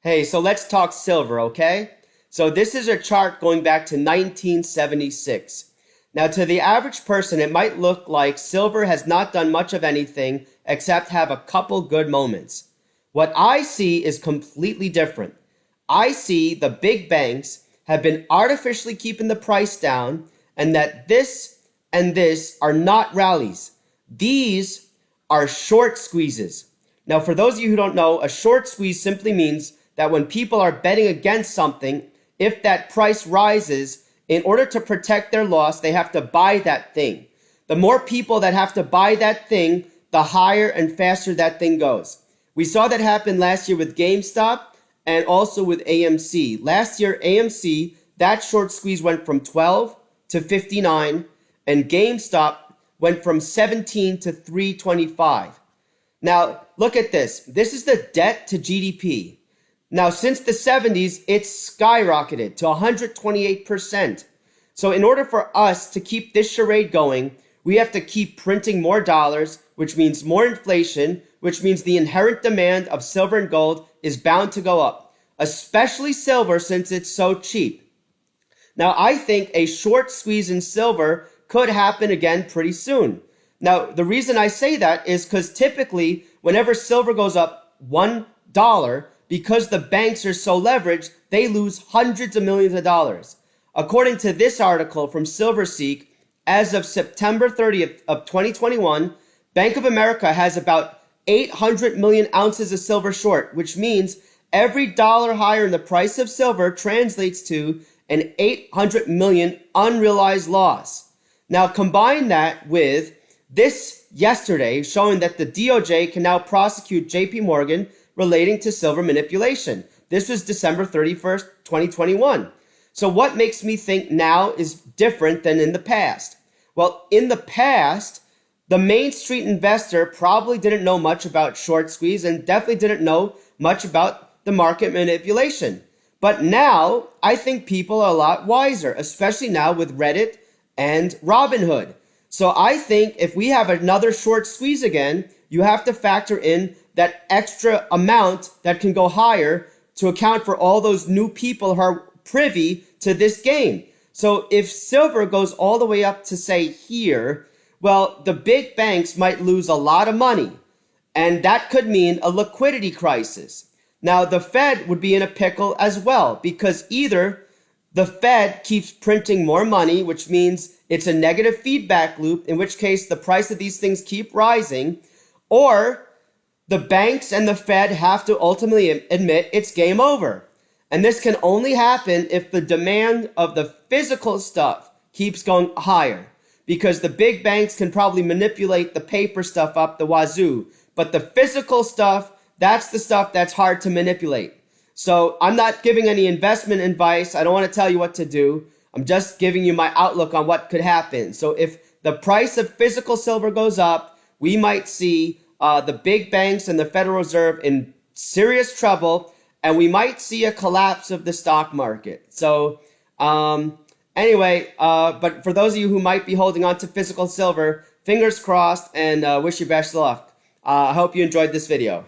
Hey, so let's talk silver, okay? So this is a chart going back to 1976. Now, to the average person, it might look like silver has not done much of anything except have a couple good moments. What I see is completely different. I see the big banks have been artificially keeping the price down, and that this and this are not rallies. These are short squeezes. Now, for those of you who don't know, a short squeeze simply means that when people are betting against something, if that price rises, in order to protect their loss, they have to buy that thing. The more people that have to buy that thing, the higher and faster that thing goes. We saw that happen last year with GameStop and also with AMC. Last year, AMC, that short squeeze went from 12 to 59, and GameStop went from 17 to 325. Now, look at this. This is the debt to GDP. Now, since the 70s, it's skyrocketed to 128%. So in order for us to keep this charade going, we have to keep printing more dollars, which means more inflation, which means the inherent demand of silver and gold is bound to go up, especially silver since it's so cheap. Now, I think a short squeeze in silver could happen again pretty soon. Now, the reason I say that is because typically, whenever silver goes up $1, because the banks are so leveraged, they lose hundreds of millions of dollars. According to this article from SilverSeek, as of September 30th of 2021, Bank of America has about 800 million ounces of silver short, which means every dollar higher in the price of silver translates to an 800 million unrealized loss. Now combine that with this yesterday showing that the DOJ can now prosecute JP Morgan relating to silver manipulation. This was December 31st, 2021. So what makes me think now is different than in the past? Well, in the past, the Main Street investor probably didn't know much about short squeeze and definitely didn't know much about the market manipulation. But now, I think people are a lot wiser, especially now with Reddit and Robinhood. So I think if we have another short squeeze again, you have to factor in that extra amount that can go higher to account for all those new people who are privy to this game. So if silver goes all the way up to say here, well, the big banks might lose a lot of money, and that could mean a liquidity crisis. Now, the Fed would be in a pickle as well, because either the Fed keeps printing more money, which means it's a negative feedback loop, in which case the price of these things keep rising, or the banks and the Fed have to ultimately admit it's game over. And this can only happen if the demand of the physical stuff keeps going higher, because the big banks can probably manipulate the paper stuff up the wazoo, but the physical stuff, that's the stuff that's hard to manipulate. So I'm not giving any investment advice. I don't want to tell you what to do. I'm just giving you my outlook on what could happen. So if the price of physical silver goes up, we might see the big banks and the Federal Reserve in serious trouble, and we might see a collapse of the stock market. So anyway, but for those of you who might be holding on to physical silver, fingers crossed, and wish you best luck. I hope you enjoyed this video.